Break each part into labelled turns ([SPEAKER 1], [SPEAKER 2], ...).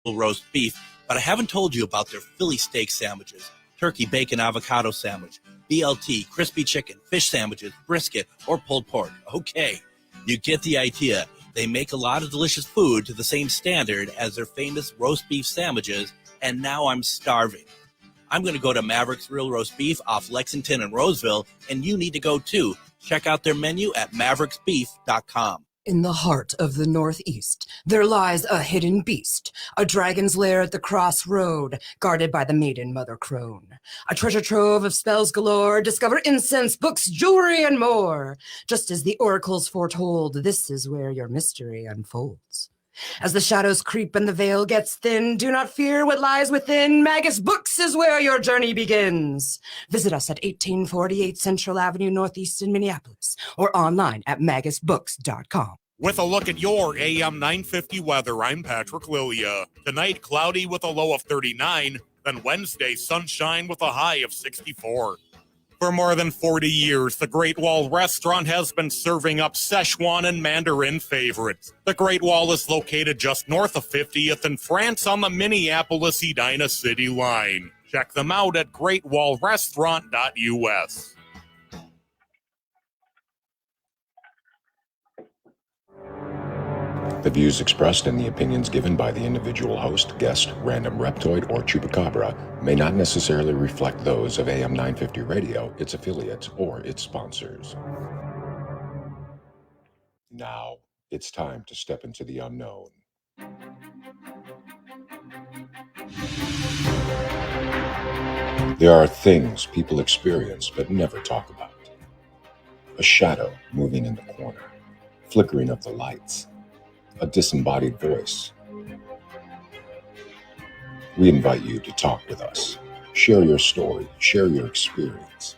[SPEAKER 1] roast beef, but I haven't told you about their Philly steak sandwiches, turkey bacon avocado sandwich, BLT, crispy chicken, fish sandwiches, brisket, or pulled pork. Okay, you get the idea. They make a lot of delicious food to the same standard as their famous roast beef sandwiches, and now I'm starving. I'm going to go to Maverick's Real Roast Beef off Lexington and Roseville, and you need to go too. Check out their menu at mavericksbeef.com.
[SPEAKER 2] In the heart of the Northeast, there lies a hidden beast, a dragon's lair at the crossroad, guarded by the maiden Mother Crone. A treasure trove of spells galore, discover incense, books, jewelry, and more. Just as the oracles foretold, this is where your mystery unfolds. As the shadows creep and the veil gets thin, do not fear what lies within. Magus Books is where your journey begins. Visit us at 1848 Central Avenue Northeast in Minneapolis or online at magusbooks.com.
[SPEAKER 3] With a look at your AM 950 weather, I'm Patrick Lilia. Tonight, cloudy with a low of 39, then Wednesday, sunshine with a high of 64. For more than 40 years, the Great Wall Restaurant has been serving up Szechuan and Mandarin favorites. The Great Wall is located just north of 50th in France on the Minneapolis-Edina City line. Check them out at greatwallrestaurant.us.
[SPEAKER 4] The views expressed and the opinions given by the individual host, guest, random reptoid, or chupacabra may not necessarily reflect those of AM 950 Radio, its affiliates, or its sponsors. Now, it's time to step into the unknown. There are things people experience but never talk about. A shadow moving in the corner, flickering of the lights, a disembodied voice. We invite you to talk with us. Share your story, share your experience,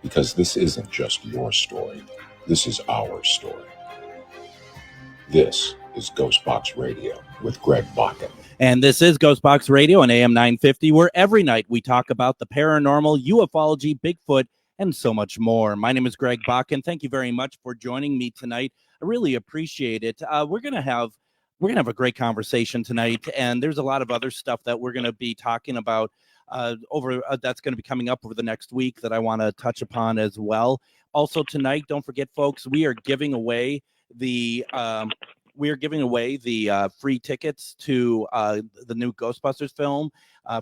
[SPEAKER 4] because this isn't just your story, this is our story. This is Ghostbox Radio with Greg Bakken.
[SPEAKER 1] And this is Ghostbox Radio on AM 950, where every night we talk about the paranormal, ufology, Bigfoot, and so much more. My name is Greg Bakken. Thank you very much for joining me tonight. I really appreciate it. We're gonna have a great conversation tonight, and there's a lot of other stuff that we're gonna be talking about that's going to be coming up over the next week that I want to touch upon as well. Also tonight, don't forget, folks, we are giving away the free tickets to the new Ghostbusters film,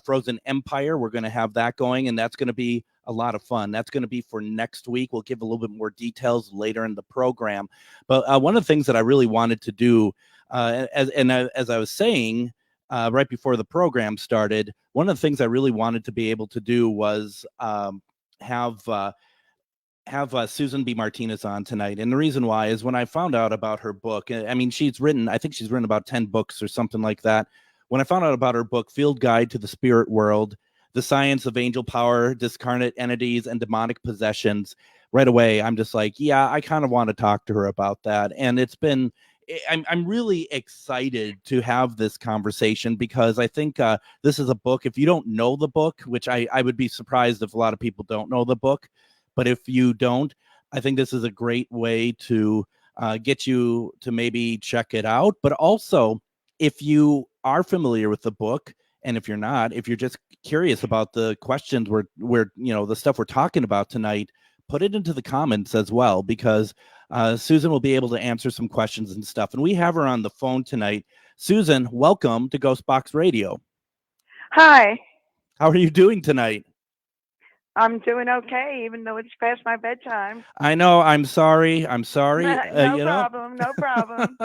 [SPEAKER 1] Frozen Empire. We're going to have that going, and that's going to be a lot of fun. That's going to be for next week. We'll give a little bit more details later in the program. But one of the things that I really wanted to do, as I was saying right before the program started, one of the things I really wanted to be able to do was have Susan B. Martinez on tonight. And the reason why is when I found out about her book, I mean, I think she's written about 10 books or something like that. When I found out about her book, Field Guide to the Spirit World, The Science of Angel Power, Discarnate Entities, and Demonic Possessions, right away, I'm just like, yeah, I kind of want to talk to her about that. And I'm really excited to have this conversation because I think this is a book, if you don't know the book, which I would be surprised if a lot of people don't know the book, but if you don't, I think this is a great way to get you to maybe check it out. But also, if you are familiar with the book, and if you're not, if you're just curious about the questions we're the stuff we're talking about tonight, put it into the comments as well, because Susan will be able to answer some questions and stuff. And we have her on the phone tonight. Susan, welcome to Ghostbox Radio.
[SPEAKER 5] Hi.
[SPEAKER 1] How are you doing tonight?
[SPEAKER 5] I'm doing okay, even though it's past my bedtime.
[SPEAKER 1] I know. I'm sorry.
[SPEAKER 5] No problem. No problem.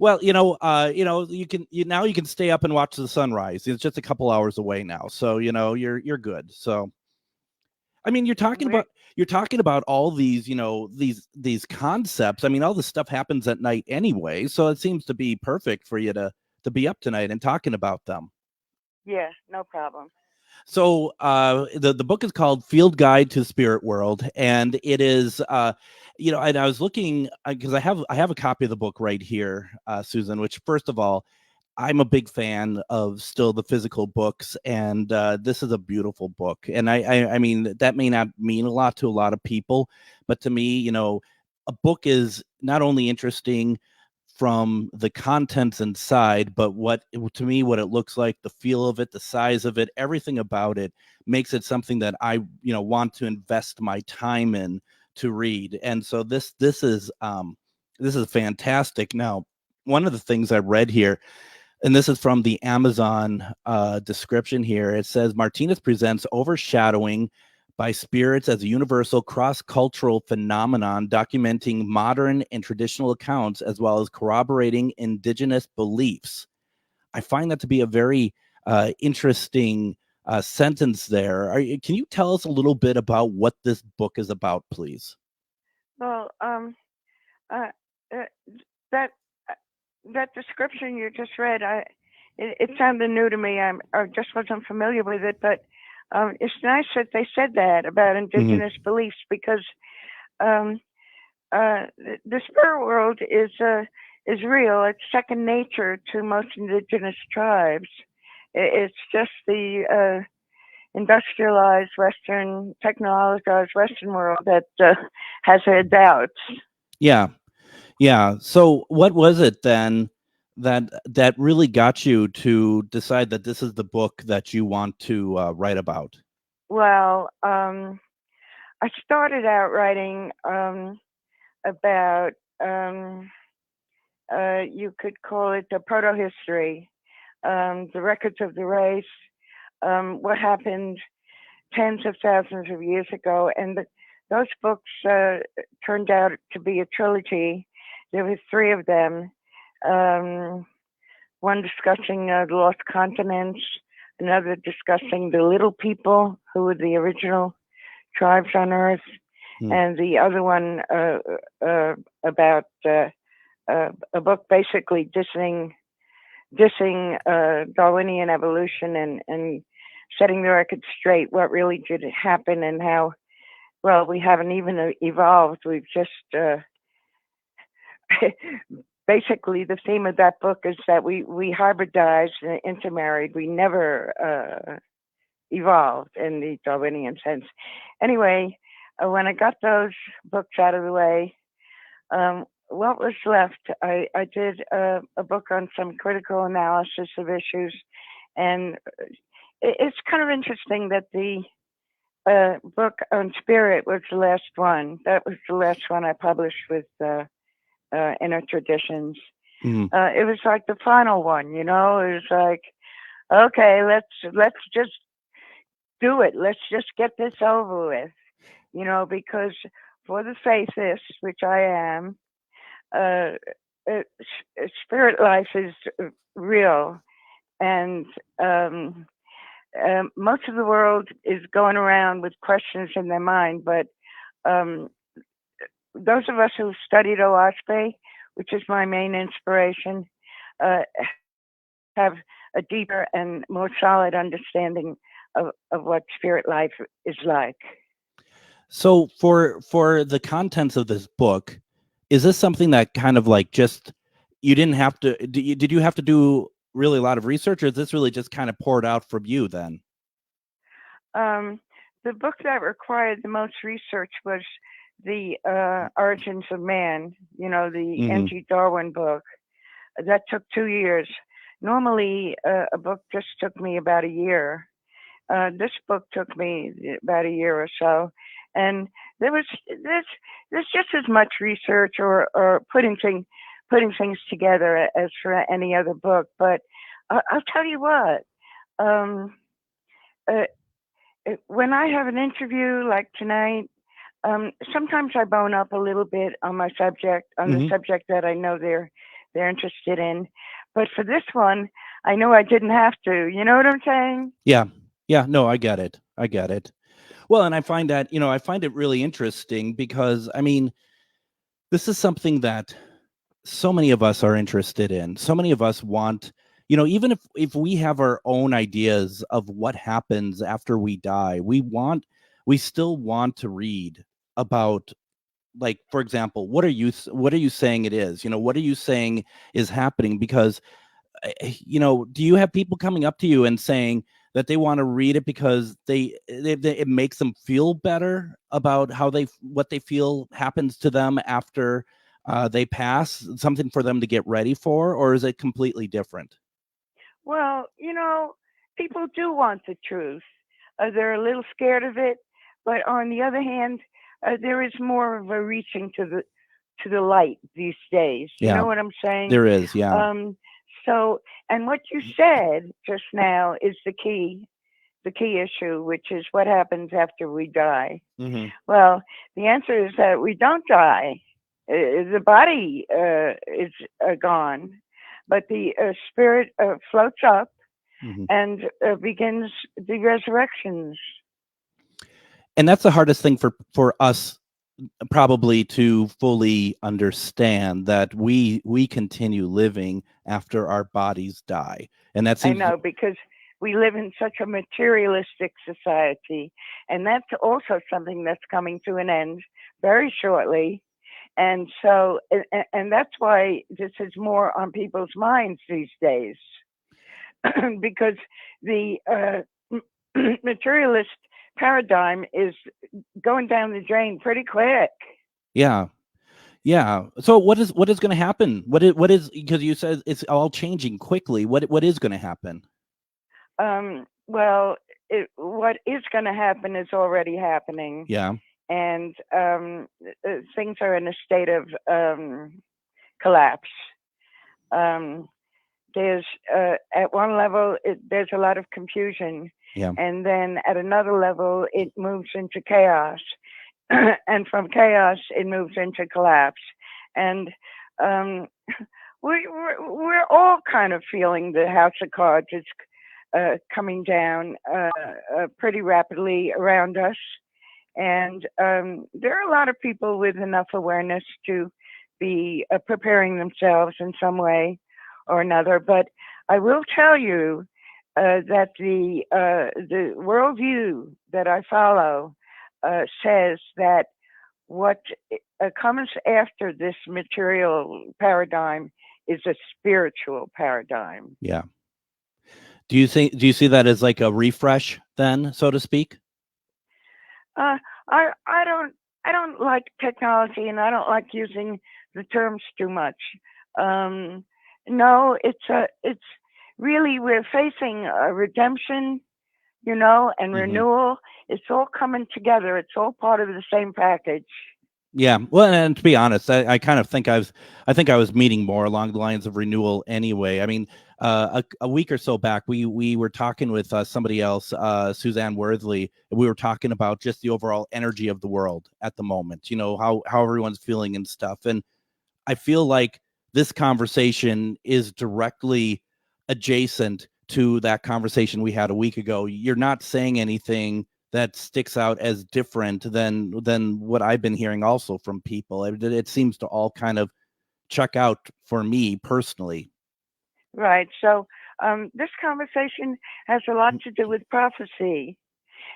[SPEAKER 1] Well, you can stay up and watch the sunrise. It's just a couple hours away now, so you're good. So, I mean, you're talking about all these, these concepts. I mean, all this stuff happens at night anyway, so it seems to be perfect for you to be up tonight and talking about them.
[SPEAKER 5] Yeah, no problem.
[SPEAKER 1] So the book is called Field Guide to the Spirit World, and it is, and I was looking because I have a copy of the book right here, Susan. Which, first of all, I'm a big fan of still the physical books, and this is a beautiful book. And I mean, that may not mean a lot to a lot of people, but to me, a book is not only interesting from the contents inside, but what it looks like, the feel of it, the size of it, everything about it makes it something that I, want to invest my time in to read. And so this is fantastic. Now, one of the things I read here, and this is from the Amazon description here, it says Martinez presents Overshadowing by Spirits as a universal cross-cultural phenomenon, documenting modern and traditional accounts as well as corroborating indigenous beliefs. I find that to be a very interesting sentence there. Can you tell us a little bit about what this book is about, please?
[SPEAKER 5] Well, that description you just read, it sounded new to me. I just wasn't familiar with it, but it's nice that they said that about indigenous beliefs, because the spirit world is real. It's second nature to most indigenous tribes. It's just the industrialized Western, technologized Western world that has their doubts.
[SPEAKER 1] Yeah. So what was it then that really got you to decide that this is the book that you want to write about?
[SPEAKER 5] Well, I started out writing about, you could call it the proto-history, the records of the race, what happened tens of thousands of years ago. And those books turned out to be a trilogy. There were 3 of them. One discussing the lost continents, another discussing the little people who were the original tribes on Earth, and the other one about a book basically dissing Darwinian evolution and setting the record straight, what really did happen and how, well, we haven't even evolved. We've just basically, the theme of that book is that we hybridized and intermarried. We never evolved in the Darwinian sense. Anyway, when I got those books out of the way, what was left? I did a book on some critical analysis of issues, and it's kind of interesting that the book on spirit was the last one. That was the last one I published with Inner Traditions. It was like the final one, It was like, okay, let's just do it. Let's just get this over with, because for the faithists, which I am, spirit life is real, and most of the world is going around with questions in their mind, but those of us who studied OASPE, which is my main inspiration, have a deeper and more solid understanding of what spirit life is like.
[SPEAKER 1] So for the contents of this book, is this something that kind of like just, you didn't have to, did you have to do really a lot of research, or is this really just kind of poured out from you then?
[SPEAKER 5] The book that required the most research was the Origins of Man, the N.G. Darwin book. That took 2 years. Normally, a book just took me about a year. This book took me about a year or so. And there's just as much research or putting things together as for any other book. But I'll tell you what, when I have an interview like tonight, sometimes I bone up a little bit on my subject, on the subject that I know they're interested in. But for this one, I know I didn't have to. You know what I'm saying?
[SPEAKER 1] Yeah. No, I get it. Well, and I find that, I find it really interesting because, I mean, this is something that so many of us are interested in. So many of us want, even if we have our own ideas of what happens after we die, we still want to read about, like, for example, what are you saying it is? What are you saying is happening? Because, do you have people coming up to you and saying that they want to read it because it makes them feel better about what they feel happens to them after they pass, something for them to get ready for, or is it completely different?
[SPEAKER 5] Well, people do want the truth. They're a little scared of it, but on the other hand, there is more of a reaching to the light these days. You
[SPEAKER 1] Yeah,
[SPEAKER 5] know what I'm saying?
[SPEAKER 1] there is. Yeah.
[SPEAKER 5] So, and what you said just now is the key issue, which is what happens after we die.
[SPEAKER 1] Hmm.
[SPEAKER 5] Well, the answer is that we don't die. The body is gone, but the spirit floats up
[SPEAKER 1] Hmm.
[SPEAKER 5] and begins the resurrections.
[SPEAKER 1] And that's the hardest thing for us probably to fully understand, that we continue living after our bodies die. And that
[SPEAKER 5] I
[SPEAKER 1] seems
[SPEAKER 5] know, because we live in such a materialistic society, and that's also something that's coming to an end very shortly. And so, and that's why this is more on people's minds these days, because the materialist paradigm is going down the drain pretty quick.
[SPEAKER 1] yeah. Yeah. So what is going to happen? What is, because you said it's all changing quickly. What is going to happen?
[SPEAKER 5] Well, what is going to happen is already happening.
[SPEAKER 1] Yeah.
[SPEAKER 5] And things are in a state of collapse. There's at one level there's a lot of confusion,
[SPEAKER 1] Yeah.
[SPEAKER 5] and then at another level it moves into chaos, and from chaos it moves into collapse. And we're all kind of feeling the house of cards is coming down pretty rapidly around us. And there are a lot of people with enough awareness to be preparing themselves in some way or another. But I will tell you that the worldview that I follow says that what comes after this material paradigm is a spiritual paradigm.
[SPEAKER 1] Yeah. Do you see that as like a refresh then, so to speak?
[SPEAKER 5] I don't like technology, and I don't like using the terms too much. No, it's really, we're facing a redemption, and renewal. It's all coming together. It's all part of the same package.
[SPEAKER 1] Yeah. Well, and to be honest, I kind of think I was meaning more along the lines of renewal anyway. I mean, a week or so back, we were talking with somebody else, Suzanne Worthley, and we were talking about just the overall energy of the world at the moment, how everyone's feeling and stuff. And I feel like this conversation is directly adjacent to that conversation we had a week ago. You're not saying anything that sticks out as different than what I've been hearing also from people. It seems to all kind of check out for me personally.
[SPEAKER 5] Right. So this conversation has a lot to do with prophecy,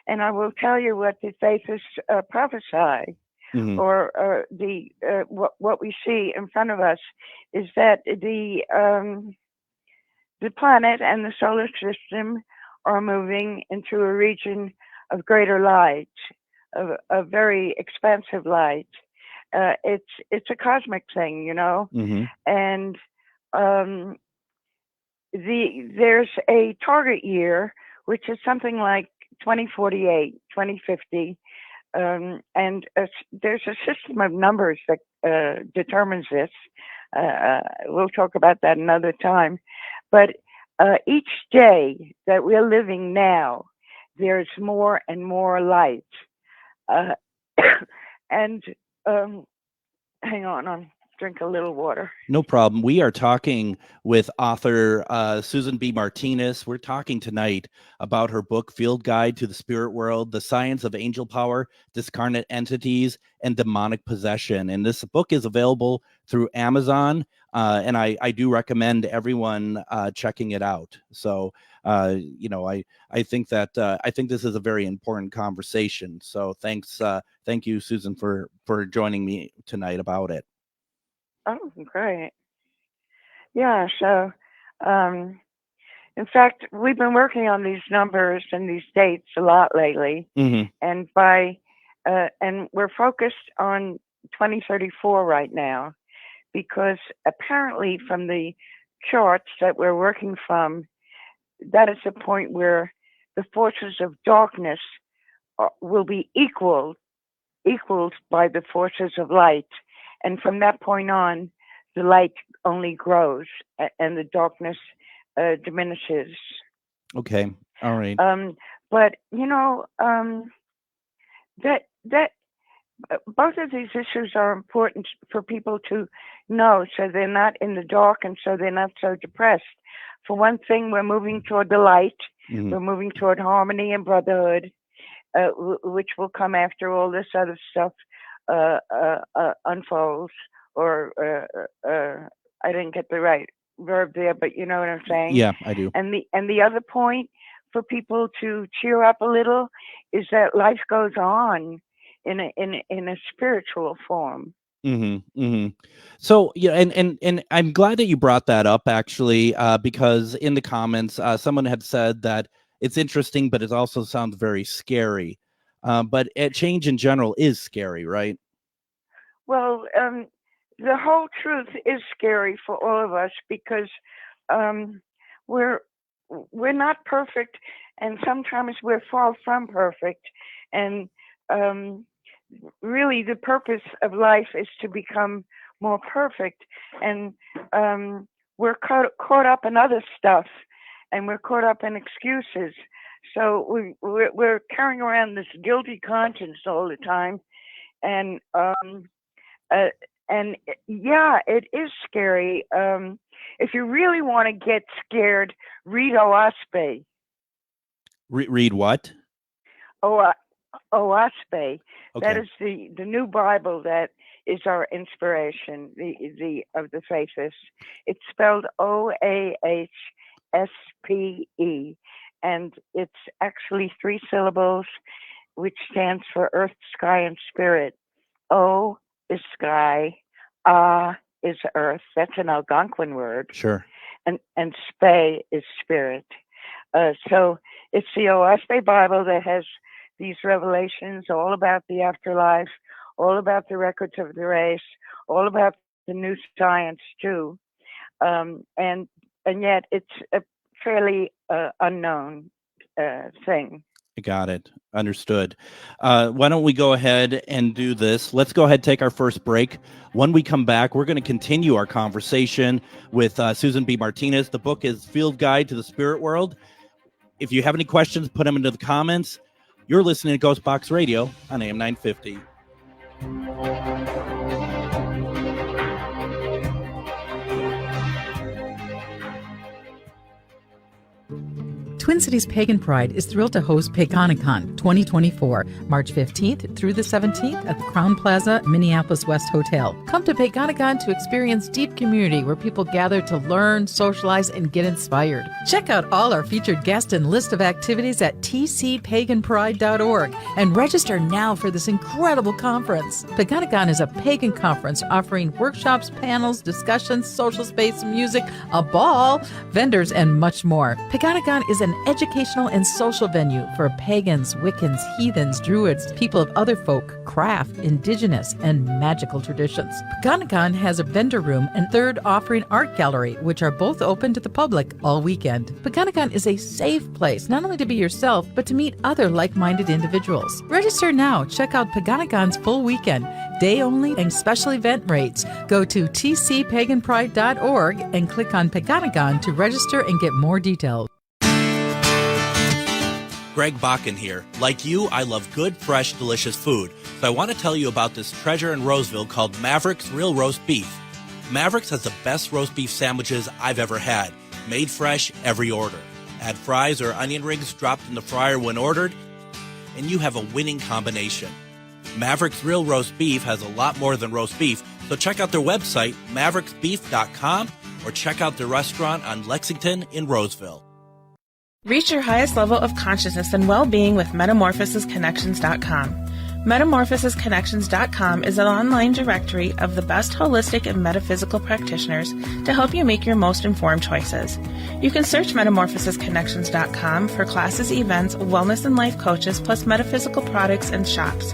[SPEAKER 5] and I will tell you what the faiths prophesy,
[SPEAKER 1] Mm-hmm.
[SPEAKER 5] or what we see in front of us is that the planet and the solar system are moving into a region of greater light, of a very expansive light. It's a cosmic thing,
[SPEAKER 1] Mm-hmm.
[SPEAKER 5] and there's a target year, which is something like 2048, 2050, and there's a system of numbers that determines this. We'll talk about that another time. But each day that we're living now, there's more and more light. And hang on, I'll drink a little water.
[SPEAKER 1] No problem. We are talking with author Susan B. Martinez. We're talking tonight about her book, Field Guide to the Spirit World, The Science of Angel Power, Discarnate Entities, and Demonic Possession. And this book is available through Amazon, and I do recommend everyone checking it out. So, I think that I think this is a very important conversation. So thank you, Susan, for joining me tonight about it.
[SPEAKER 5] Oh, great. Yeah, so in fact, we've been working on these numbers and these dates a lot lately.
[SPEAKER 1] Mm-hmm.
[SPEAKER 5] And and we're focused on 2034 right now. because apparently from the charts that we're working from, that is the point where the forces of darkness will be equaled by the forces of light. And from that point on, the light only grows and the darkness diminishes.
[SPEAKER 1] Okay. All right.
[SPEAKER 5] But that both of these issues are important for people to know, so they're not in the dark and so they're not so depressed. For one thing, we're moving toward the light.
[SPEAKER 1] Mhm.
[SPEAKER 5] We're moving toward harmony and brotherhood, which will come after all this other stuff unfolds. Or I didn't get the right verb there, but you know what I'm saying?
[SPEAKER 1] Yeah, I do.
[SPEAKER 5] And the other point for people to cheer up a little is that life goes on in a spiritual form.
[SPEAKER 1] Mm-hmm, mm-hmm. So yeah, and I'm glad that you brought that up actually, because in the comments, someone had said that it's interesting, but it also sounds very scary. But change in general is scary, right?
[SPEAKER 5] Well, the whole truth is scary for all of us because we're not perfect, and sometimes we're far from perfect, and really the purpose of life is to become more perfect, and we're caught up in other stuff, and we're caught up in excuses, so we're carrying around this guilty conscience all the time, and yeah, it is scary. If you really want to get scared, read Oaspe.
[SPEAKER 1] Read what?
[SPEAKER 5] Oaspe.
[SPEAKER 1] Okay.
[SPEAKER 5] That is the new Bible that is our inspiration, the of the faithists. It's spelled Oahspe, and it's actually 3 syllables, which stands for earth, sky, and spirit. O is sky, is earth. That's an Algonquin word.
[SPEAKER 1] Sure.
[SPEAKER 5] And spe is spirit. So it's the Oaspe Bible that has these revelations all about the afterlife, all about the records of the race, all about the new science too, and yet it's a fairly unknown thing.
[SPEAKER 1] I got it. Understood. Why don't we go ahead and do this? Let's go ahead and take our first break. When we come back, we're going to continue our conversation with Susan B. Martinez. The book is Field Guide to the Spirit World. If you have any questions, put them into the comments. You're listening to Ghostbox Radio on AM 950.
[SPEAKER 6] Twin Cities Pagan Pride is thrilled to host Paganicon 2024, March 15th through the 17th at the Crown Plaza, Minneapolis West Hotel. Come to Paganicon to experience deep community where people gather to learn, socialize, and get inspired. Check out all our featured guests and list of activities at tcpaganpride.org and register now for this incredible conference. Paganicon is a pagan conference offering workshops, panels, discussions, social space, music, a ball, vendors, and much more. Paganicon is an educational and social venue for pagans, Wiccans, heathens, druids, people of other folk, craft, indigenous, and magical traditions. Paganicon has a vendor room and third offering art gallery, which are both open to the public all weekend. Paganicon is a safe place, not only to be yourself, but to meet other like-minded individuals. Register now. Check out Paganicon's full weekend, day only, and special event rates. Go to tcpaganpride.org and click on Paganicon to register and get more details.
[SPEAKER 1] Greg Bakken here. Like you, I love good, fresh, delicious food. So I want to tell you about this treasure in Roseville called Maverick's Real Roast Beef. Maverick's has the best roast beef sandwiches I've ever had. Made fresh every order. Add fries or onion rings dropped in the fryer when ordered, and you have a winning combination. Maverick's Real Roast Beef has a lot more than roast beef, so check out their website, mavericksbeef.com, or check out their restaurant on Lexington in Roseville.
[SPEAKER 7] Reach your highest level of consciousness and well-being with MetamorphosisConnections.com. MetamorphosisConnections.com is an online directory of the best holistic and metaphysical practitioners to help you make your most informed choices. You can search MetamorphosisConnections.com for classes, events, wellness and life coaches, plus metaphysical products and shops.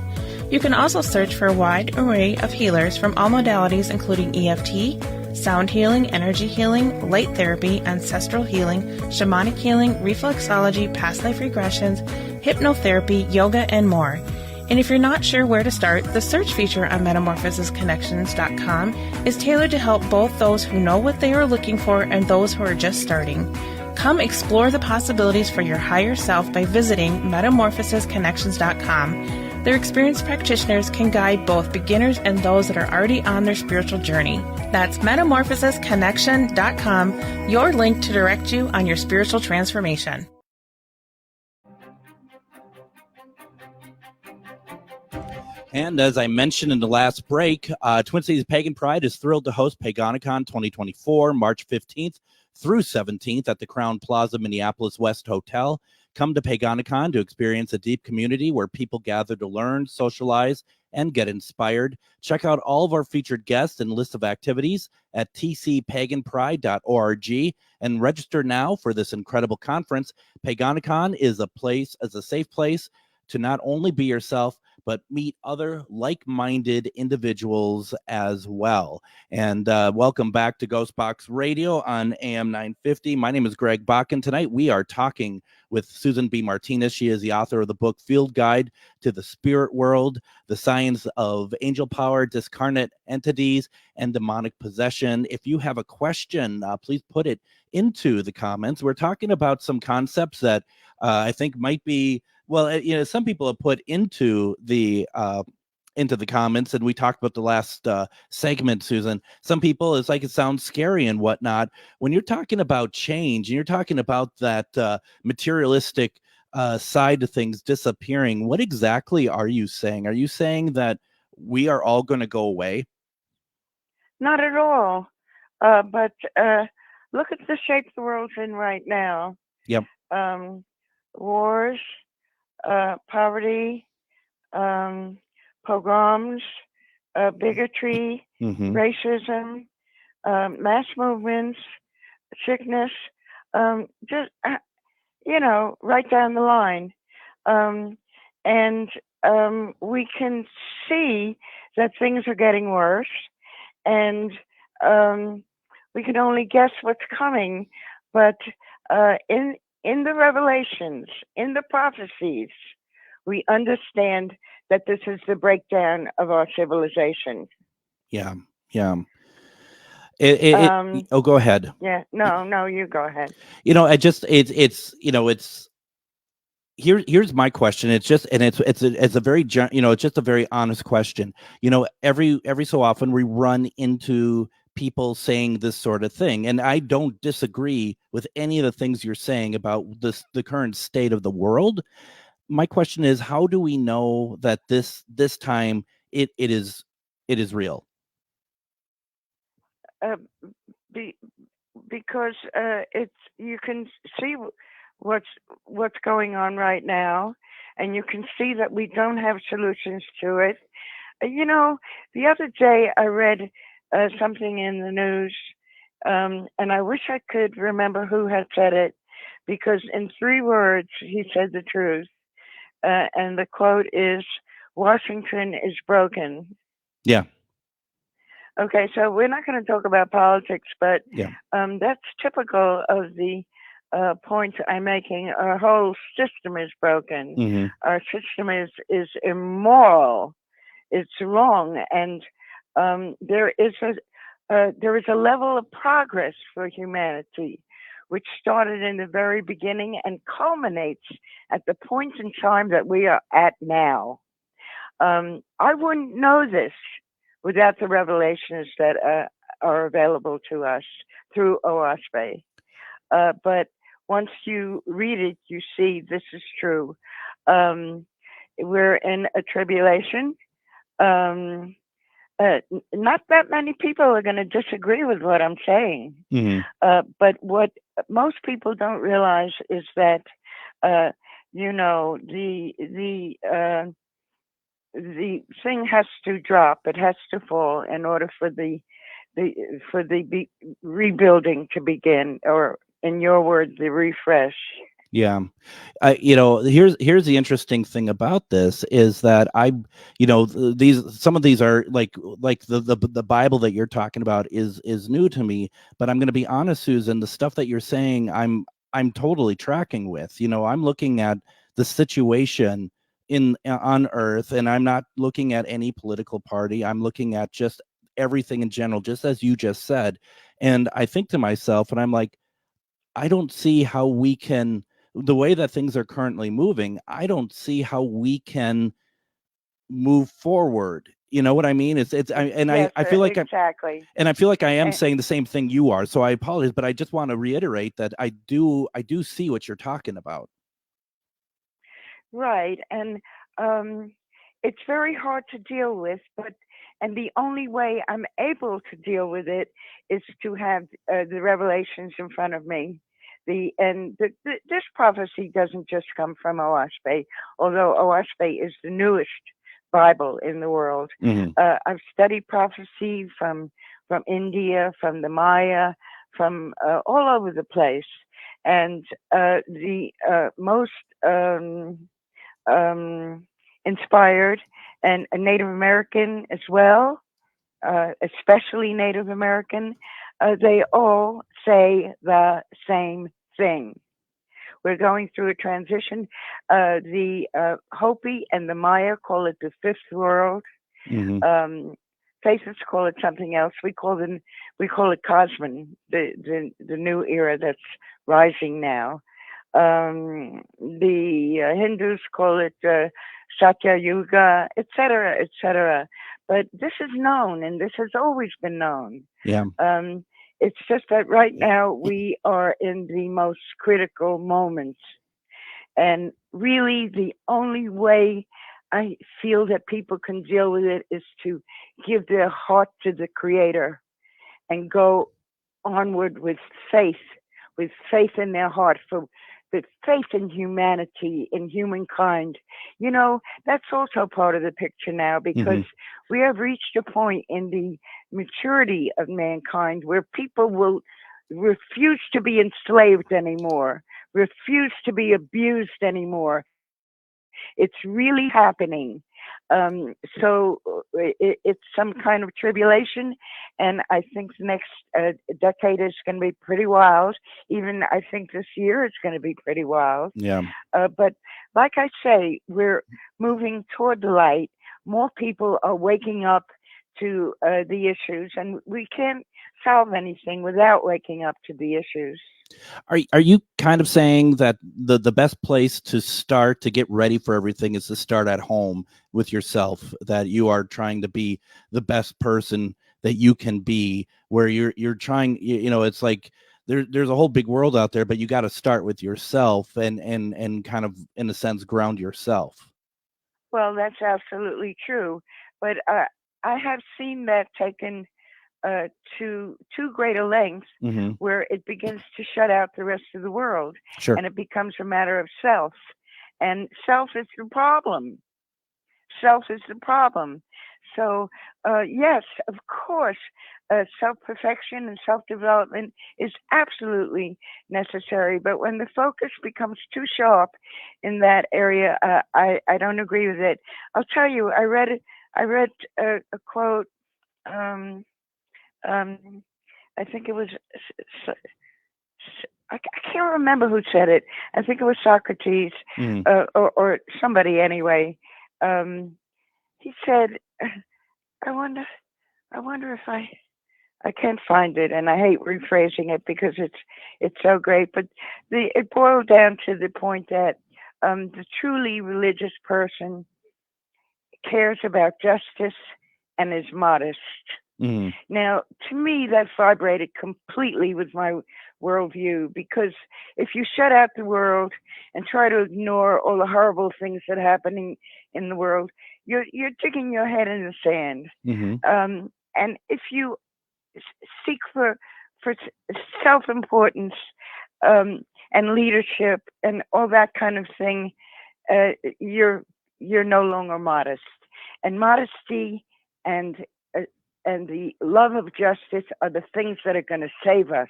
[SPEAKER 7] You can also search for a wide array of healers from all modalities, including EFT, sound healing, energy healing, light therapy, ancestral healing, shamanic healing, reflexology, past life regressions, hypnotherapy, yoga, and more. And if you're not sure where to start, the search feature on metamorphosisconnections.com is tailored to help both those who know what they are looking for and those who are just starting. Come explore the possibilities for your higher self by visiting metamorphosisconnections.com. Their experienced practitioners can guide both beginners and those that are already on their spiritual journey. That's metamorphosisconnection.com, your link to direct you on your spiritual transformation.
[SPEAKER 1] And as I mentioned in the last break, Twin Cities Pagan Pride is thrilled to host Paganicon 2024, March 15th through 17th at the Crown Plaza Minneapolis West Hotel. Come to Paganicon to experience a deep community where people gather to learn, socialize, and get inspired. Check out all of our featured guests and list of activities at tcpaganpride.org and register now for this incredible conference. Paganicon is a safe place to not only be yourself, but meet other like-minded individuals as well. And welcome back to Ghostbox Radio on AM 950. My name is Greg Bach, and tonight we are talking with Susan B. Martinez. She is the author of the book Field Guide to the Spirit World, The Science of Angel Power, Discarnate Entities, and Demonic Possession. If you have a question, please put it into the comments. We're talking about some concepts that I think might be, well, some people have put into the comments, and we talked about the last segment, Susan. Some people, it's like it sounds scary and whatnot. When you're talking about change and you're talking about that materialistic side of things disappearing, what exactly are you saying? Are you saying that we are all going to go away?
[SPEAKER 5] Not at all. But look at the shape the world's in right now.
[SPEAKER 1] Yep.
[SPEAKER 5] Wars, poverty, pogroms, bigotry, racism, mass movements, sickness, just, right down the line. And we can see that things are getting worse, and we can only guess what's coming. But in the revelations, in the prophecies, we understand that this is the breakdown of our civilization.
[SPEAKER 1] Yeah. Go ahead.
[SPEAKER 5] Yeah, no, you go ahead.
[SPEAKER 1] Here's my question. It's just a very, it's just a very honest question. Every so often we run into people saying this sort of thing, and I don't disagree with any of the things you're saying about the current state of the world. My question is, how do we know that this time it is real?
[SPEAKER 5] Because you can see what's going on right now, and you can see that we don't have solutions to it. The other day I read something in the news, and I wish I could remember who had said it, because in 3 words he said the truth, and the quote is, "Washington is broken."
[SPEAKER 1] Yeah.
[SPEAKER 5] Okay, so we're not going to talk about politics, but
[SPEAKER 1] yeah.
[SPEAKER 5] That's typical of the point I'm making. Our whole system is broken.
[SPEAKER 1] Mm-hmm.
[SPEAKER 5] Our system is immoral. It's wrong, and there is a level of progress for humanity, which started in the very beginning and culminates at the point in time that we are at now. I wouldn't know this without the revelations that are available to us through OASPE. But once you read it, you see this is true. We're in a tribulation. Not that many people are going to disagree with what I'm saying.
[SPEAKER 1] Mm-hmm.
[SPEAKER 5] But what most people don't realize is that, the thing has to drop. It has to fall in order for the rebuilding to begin, or in your words, the refresh.
[SPEAKER 1] Yeah. Here's the interesting thing about this is that some of these are like the Bible that you're talking about is new to me, but I'm going to be honest, Susan, the stuff that you're saying, I'm totally tracking with. I'm looking at the situation on Earth, and I'm not looking at any political party. I'm looking at just everything in general, just as you just said. And I think to myself, and I'm like, I don't see how we can, the way that things are currently moving, I don't see how we can move forward. You know what I mean?
[SPEAKER 5] Yes,
[SPEAKER 1] I feel like
[SPEAKER 5] exactly.
[SPEAKER 1] I feel like I am
[SPEAKER 5] And,
[SPEAKER 1] saying the same thing you are. So I apologize, but I just want to reiterate that I do see what you're talking about.
[SPEAKER 5] right. And it's very hard to deal with, and the only way I'm able to deal with it is to have the revelations in front of me. This prophecy doesn't just come from Oaspe, although Oaspe is the newest Bible in the world.
[SPEAKER 1] Mhm.
[SPEAKER 5] I've studied prophecy from India, from the Maya, from all over the place, and the most inspired and a Native American as well, especially Native American, they all say the same thing. We're going through a transition. The Hopi and the Maya call it the fifth world.
[SPEAKER 1] Mhm.
[SPEAKER 5] Faces call it something else. We call it Cosmon, the new era that's rising now. The Hindus call it Satya Yuga, etc., etc. But this is known, and this has always been known.
[SPEAKER 1] Yeah.
[SPEAKER 5] It's just that right now we are in the most critical moments. And really, the only way I feel that people can deal with it is to give their heart to the Creator and go onward with faith in their heart, with faith in humanity, in humankind. That's also part of the picture now, because we have reached a point in the maturity of mankind where people will refuse to be enslaved anymore, refuse to be abused anymore. It's really happening. So it's some kind of tribulation, and I think the next decade is going to be pretty wild. Even I think this year is going to be pretty wild.
[SPEAKER 1] Yeah.
[SPEAKER 5] But like I say, we're moving toward the light. More people are waking up to the issues, and we can't solve anything without waking up to the issues.
[SPEAKER 1] Are you kind of saying that the best place to start to get ready for everything is to start at home with yourself, that you are trying to be the best person that you can be, where you're trying, it's like there's a whole big world out there, but you got to start with yourself and kind of, in a sense, ground yourself.
[SPEAKER 5] Well, that's absolutely true. But I have seen that taken to too great a length, where it begins to shut out the rest of the world.
[SPEAKER 1] Sure.
[SPEAKER 5] And it becomes a matter of self. And self is the problem. Self is the problem. So, yes, of course, self-perfection and self-development is absolutely necessary. But when the focus becomes too sharp in that area, I don't agree with it. I'll tell you, I read a quote. I think it was, I can't remember who said it. I think it was Socrates, or somebody anyway. He said, I wonder if I can't find it, and I hate rephrasing it because it's so great, but it boiled down to the point that the truly religious person cares about justice and is modest. Now, to me, that vibrated completely with my worldview, because if you shut out the world and try to ignore all the horrible things that are happening in the world, you're digging your head in the sand. And if you seek for self-importance and leadership and all that kind of thing, you're no longer modest. And modesty and the love of justice are the things that are going to save us,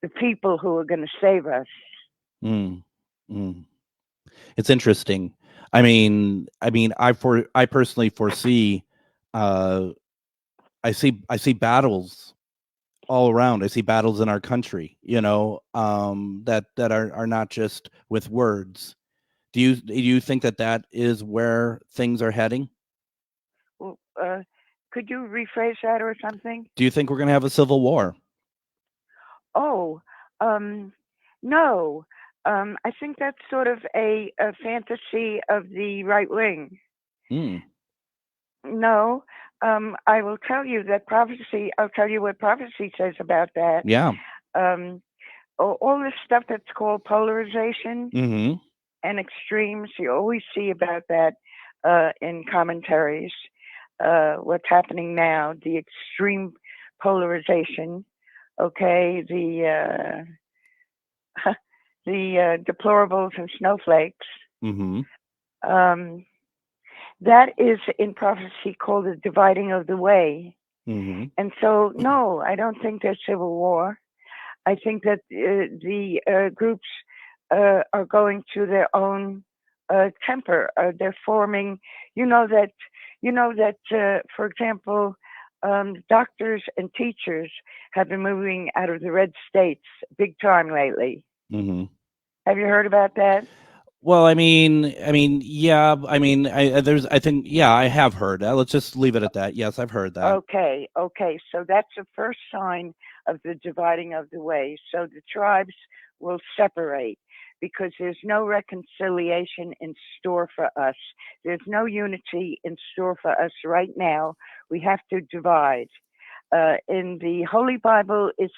[SPEAKER 5] the people who are going to save us.
[SPEAKER 1] Mm. It's interesting. I personally foresee, I see battles all around. I see battles in our country, that are not just with words. Do you think that is where things are heading?
[SPEAKER 5] Well, could you rephrase that or something?
[SPEAKER 1] Do you think we're going to have a civil war?
[SPEAKER 5] Oh, no. I think that's sort of a fantasy of the right wing.
[SPEAKER 1] Mm.
[SPEAKER 5] No, I will tell you that prophecy. I'll tell you what prophecy says about that.
[SPEAKER 1] Yeah.
[SPEAKER 5] Um, all this stuff that's called polarization
[SPEAKER 1] Mm-hmm.
[SPEAKER 5] and extremes, you always see about that in commentaries. What's happening now, the extreme polarization. Okay, the deplorables and snowflakes.
[SPEAKER 1] Mm-hmm.
[SPEAKER 5] Um, that is in prophecy called the dividing of the way.
[SPEAKER 1] Mm-hmm.
[SPEAKER 5] And so, no, I don't think there's civil war. I think that the groups are going to their own temper. They're forming. You know that. For example, doctors and teachers have been moving out of the red states big time lately.
[SPEAKER 1] Mm-hmm.
[SPEAKER 5] Have you heard about that?
[SPEAKER 1] Well, yeah. I think, yeah, I have heard that. Let's just leave it at that. Yes, I've heard that.
[SPEAKER 5] Okay. So that's the first sign of the dividing of the way. So the tribes will separate because there's no reconciliation in store for us. There's no unity in store for us right now. We have to divide. In the Holy Bible, it's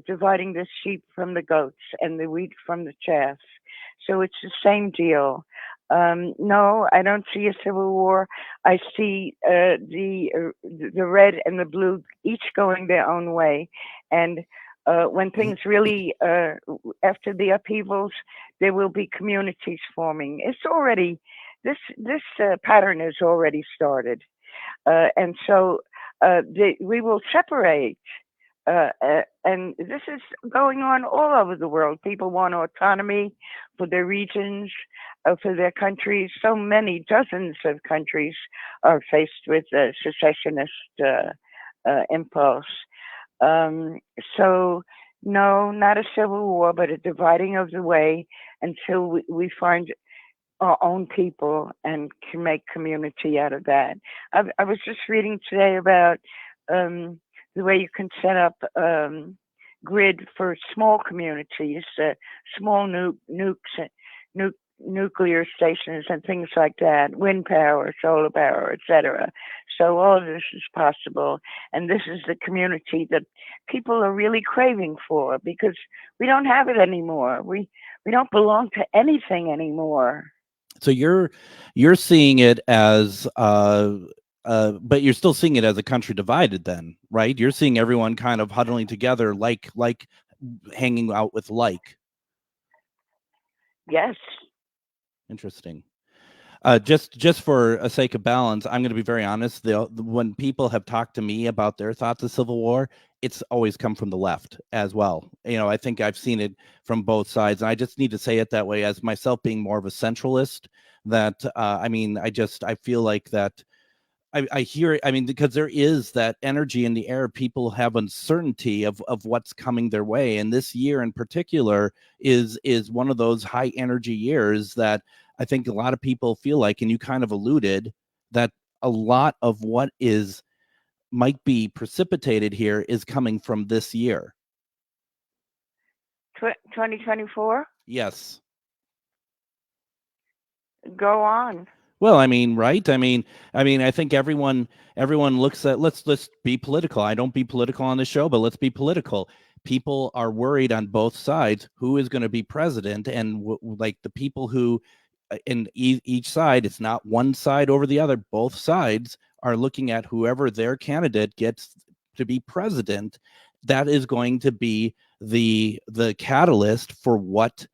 [SPEAKER 5] dividing the sheep from the goats and the wheat from the chaff. So it's the same deal. No, I don't see a civil war. I see the red and the blue each going their own way. And when things really, after the upheavals, there will be communities forming. It's already, this pattern has already started. And so we will separate. And this is going on all over the world. People want autonomy for their regions, for their countries. So many dozens of countries are faced with a secessionist impulse. So, no, not a civil war, but a dividing of the way until we find our own people and can make community out of that. I was just reading today about the way you can set up grid for small communities, small nuclear stations and things like that, wind power, solar power, etc. So all of this is possible, and this is the community that people are really craving for because we don't have it anymore. We don't belong to anything anymore.
[SPEAKER 1] So you're seeing it as but you're still seeing it as a country divided then, right? You're seeing everyone kind of huddling together like hanging out with like.
[SPEAKER 5] Yes.
[SPEAKER 1] Interesting. Just for a sake of balance, I'm going to be very honest. When people have talked to me about their thoughts of civil war, it's always come from the left as well. I think I've seen it from both sides, and I just need to say it that way as myself being more of a centralist. That I feel like that. I hear it. Because there is that energy in the air. People have uncertainty of what's coming their way. And this year in particular is one of those high energy years that I think a lot of people feel like, and you kind of alluded that a lot of what might be precipitated here is coming from this year.
[SPEAKER 5] 2024?
[SPEAKER 1] Yes.
[SPEAKER 5] Go on.
[SPEAKER 1] Well, right? I think everyone looks at, let's be political. I don't be political on the show, but let's be political. People are worried on both sides who is going to be president, and like the people who in each side, it's not one side over the other. Both sides are looking at whoever their candidate gets to be president. That is going to be the catalyst for what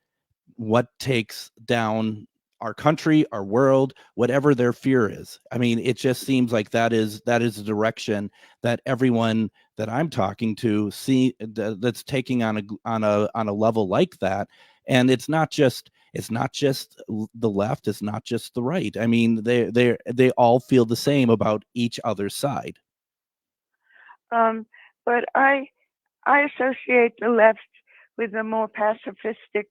[SPEAKER 1] takes down our country, our world, whatever their fear is. It just seems like that is the direction that everyone that I'm talking to see that's taking on a level like that. And it's not just it's not just the left, it's not just the right. I mean, they all feel the same about each other's side.
[SPEAKER 5] But I associate the left with a more pacifistic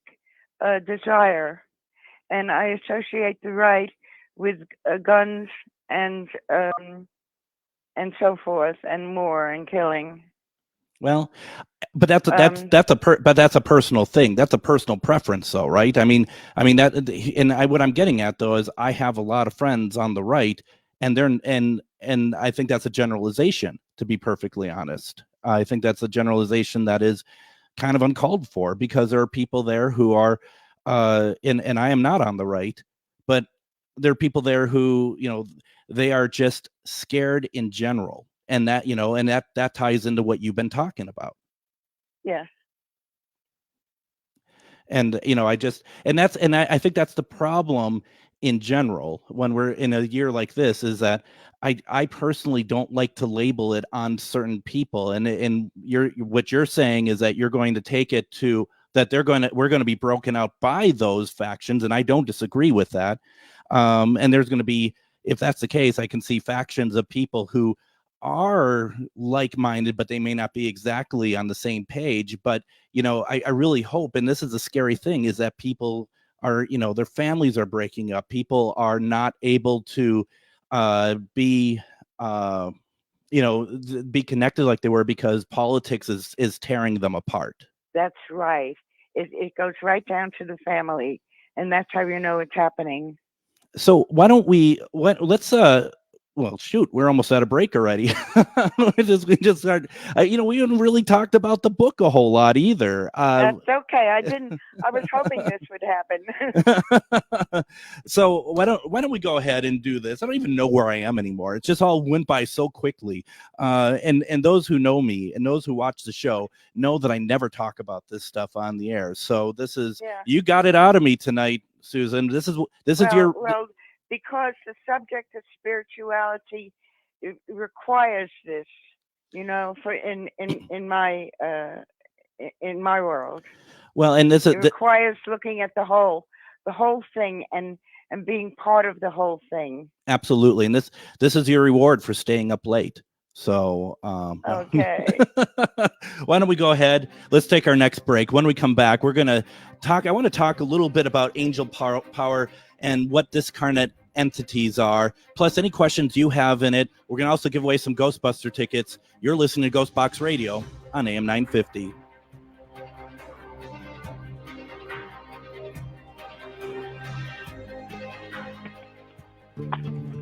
[SPEAKER 5] desire, and I associate the right with guns and so forth, and war and killing.
[SPEAKER 1] Well, but that's a personal thing. That's a personal preference, though, right? I mean that, and what I'm getting at though is I have a lot of friends on the right, and and I think that's a generalization. To be perfectly honest, I think that's a generalization that is kind of uncalled for, because there are people there who are, and I am not on the right, but there are people there who, they are just scared in general. And that, and that ties into what you've been talking about.
[SPEAKER 5] Yes.
[SPEAKER 1] And, I think that's the problem in general when we're in a year like this, is that I personally don't like to label it on certain people. And what you're saying is that you're going to take it to that we're going to be broken out by those factions. And I don't disagree with that. And there's going to be, if that's the case, I can see factions of people who are like-minded, but they may not be exactly on the same page. But, I really hope, and this is a scary thing, is that people are, their families are breaking up. People are not able to be connected like they were, because politics is tearing them apart. That's
[SPEAKER 5] right. It goes right down to the family, and that's how it's happening.
[SPEAKER 1] So why don't let's well, shoot, we're almost at a break already. we just started. We haven't really talked about the book a whole lot either.
[SPEAKER 5] That's okay. I was hoping this would happen.
[SPEAKER 1] So why don't we go ahead and do this? I don't even know where I am anymore. It just all went by so quickly. And those who know me and those who watch the show know that I never talk about this stuff on the air. So this is You got it out of me tonight, Susan. This is your.
[SPEAKER 5] Well, because the subject of spirituality requires this, for in my world.
[SPEAKER 1] Well, and it
[SPEAKER 5] requires looking at the whole thing and being part of the whole thing.
[SPEAKER 1] Absolutely, and this is your reward for staying up late. So,
[SPEAKER 5] okay.
[SPEAKER 1] Why don't we go ahead? Let's take our next break. When we come back, we're going to talk. I want to talk a little bit about angel power and what discarnate entities are, plus any questions you have in it. We're going to also give away some Ghostbuster tickets. You're listening to Ghostbox Radio on AM 950.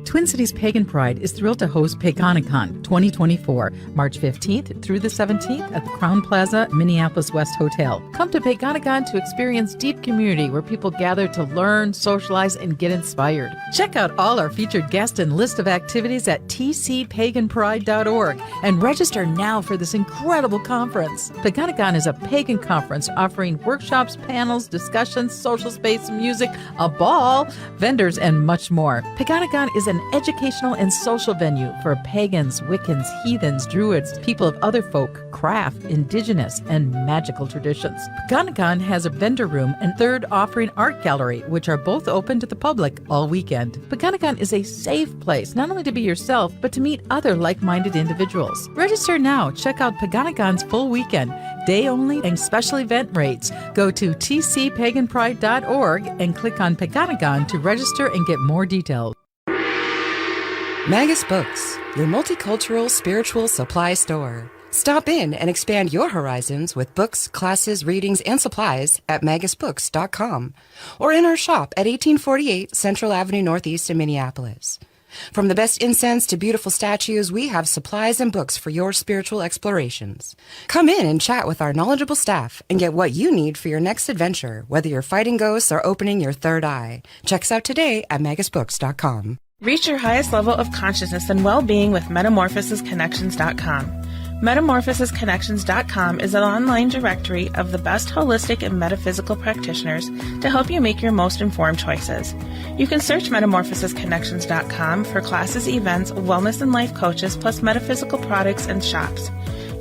[SPEAKER 6] Twin Cities Pagan Pride is thrilled to host PaganaCon 2024, March 15th through the 17th at the Crown Plaza, Minneapolis West Hotel. Come to PaganaCon to experience deep community where people gather to learn, socialize, and get inspired. Check out all our featured guests and list of activities at tcpaganpride.org and register now for this incredible conference. PaganaCon is a pagan conference offering workshops, panels, discussions, social space, music, a ball, vendors, and much more. PaganaCon is an educational and social venue for pagans, Wiccans, heathens, druids, people of other folk, craft, indigenous, and magical traditions. PaganaCon has a vendor room and third offering art gallery, which are both open to the public all weekend. PaganaCon is a safe place, not only to be yourself, but to meet other like-minded individuals. Register now. Check out PaganaCon's full weekend, day only, and special event rates. Go to tcpaganpride.org and click on PaganaCon to register and get more details.
[SPEAKER 2] Magus Books, your multicultural spiritual supply store. Stop in and expand your horizons with books, classes, readings, and supplies at magusbooks.com or in our shop at 1848 Central Avenue Northeast in Minneapolis. From the best incense to beautiful statues, we have supplies and books for your spiritual explorations. Come in and chat with our knowledgeable staff and get what you need for your next adventure, whether you're fighting ghosts or opening your third eye. Check us out today at magusbooks.com.
[SPEAKER 7] Reach your highest level of consciousness and well-being with MetamorphosisConnections.com. MetamorphosisConnections.com is an online directory of the best holistic and metaphysical practitioners to help you make your most informed choices. You can search MetamorphosisConnections.com for classes, events, wellness and life coaches, plus metaphysical products and shops.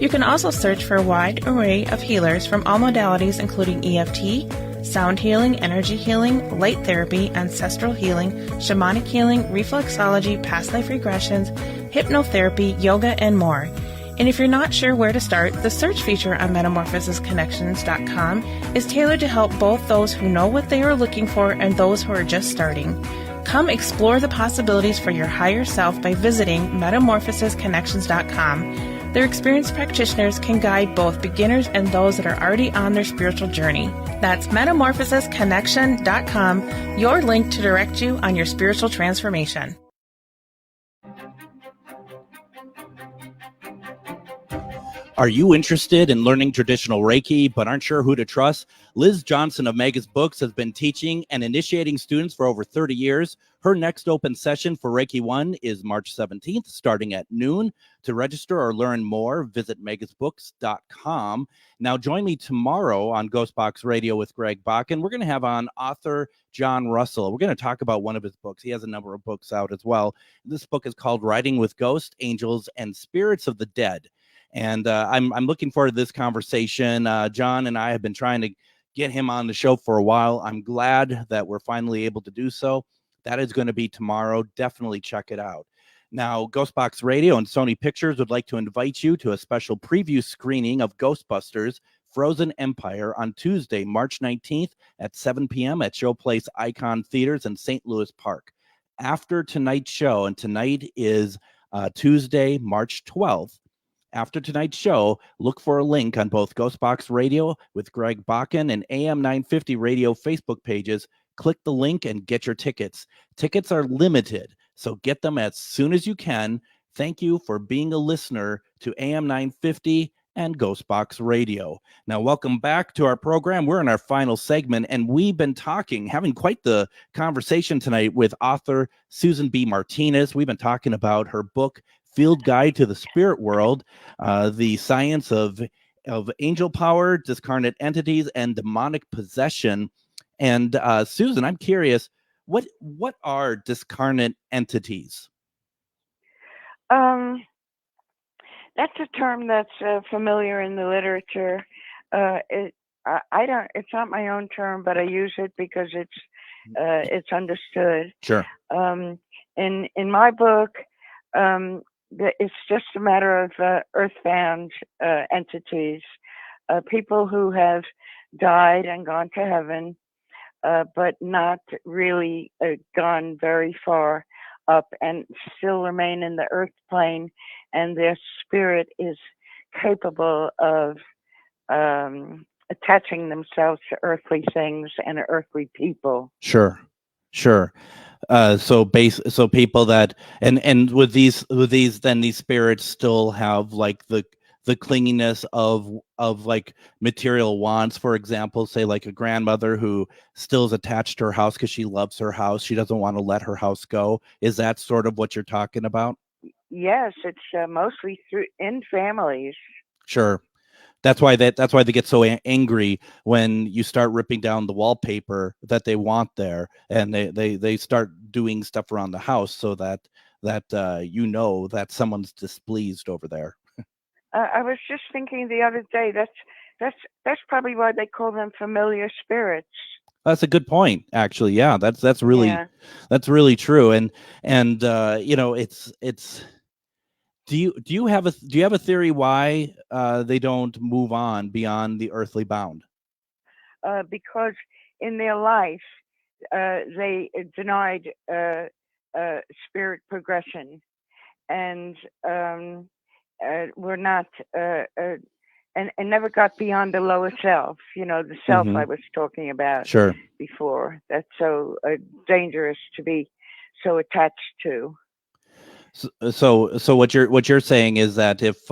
[SPEAKER 7] You can also search for a wide array of healers from all modalities, including EFT, sound healing, energy healing, light therapy, ancestral healing, shamanic healing, reflexology, past life regressions, hypnotherapy, yoga, and more. And if you're not sure where to start, the search feature on metamorphosisconnections.com is tailored to help both those who know what they are looking for and those who are just starting. Come explore the possibilities for your higher self by visiting metamorphosisconnections.com. Their experienced practitioners can guide both beginners and those that are already on their spiritual journey. That's metamorphosisconnection.com, your link to direct you on your spiritual transformation.
[SPEAKER 1] Are you interested in learning traditional Reiki but aren't sure who to trust? Liz Johnson of Mega's Books has been teaching and initiating students for over 30 years. Her next open session for Reiki 1 is March 17th, starting at noon. To register or learn more, visit megasbooks.com. Now, join me tomorrow on Ghostbox Radio with Greg Bakken. We're going to have on author John Russell. We're going to talk about one of his books. He has a number of books out as well. This book is called Riding with Ghosts, Angels, and Spirits of the Dead. And I'm looking forward to this conversation. John and I have been trying to get him on the show for a while. I'm glad that we're finally able to do so. That is going to be tomorrow. Definitely check it out. Now, Ghostbox Radio and Sony Pictures would like to invite you to a special preview screening of Ghostbusters Frozen Empire on Tuesday, March 19th at 7 p.m. at Showplace Icon Theaters in St. Louis Park. After tonight's show, and tonight is Tuesday, March 12th, after tonight's show, look for a link on both Ghostbox Radio with Greg Bakken and AM 950 Radio Facebook pages. Click the link and get your tickets. Tickets are limited, so get them as soon as you can. Thank you for being a listener to AM 950 and Ghostbox Radio. Now, welcome back to our program. We're in our final segment, and we've been having quite the conversation tonight with author Susan B. Martinez. We've been talking about her book, Field Guide to the Spirit World, the science of angel power, discarnate entities, and demonic possession. And Susan, I'm curious, what are discarnate entities?
[SPEAKER 5] That's a term that's familiar in the literature. It's not my own term, but I use it because it's understood.
[SPEAKER 1] Sure.
[SPEAKER 5] In my book, it's just a matter of earthbound entities, people who have died and gone to heaven, but not really gone very far up and still remain in the earth plane, and their spirit is capable of attaching themselves to earthly things and earthly people.
[SPEAKER 1] Sure. So people that and with these then these spirits still have like the clinginess of like material wants. For example, say like a grandmother who still is attached to her house because she loves her house. She doesn't want to let her house go. Is that sort of what you're talking about?
[SPEAKER 5] Yes, it's mostly in families.
[SPEAKER 1] Sure. That's why they get so angry when you start ripping down the wallpaper that they want there, and they start doing stuff around the house so that that someone's displeased over there.
[SPEAKER 5] I was just thinking the other day that's probably why they call them familiar spirits.
[SPEAKER 1] That's a good point, actually. Yeah, that's really true. And it's. Do you have a theory why they don't move on beyond the earthly bound?
[SPEAKER 5] Because in their life they denied spirit progression, and were not and never got beyond the lower self. The self I was talking about before. That's so dangerous to be so attached to.
[SPEAKER 1] So what you're saying is that if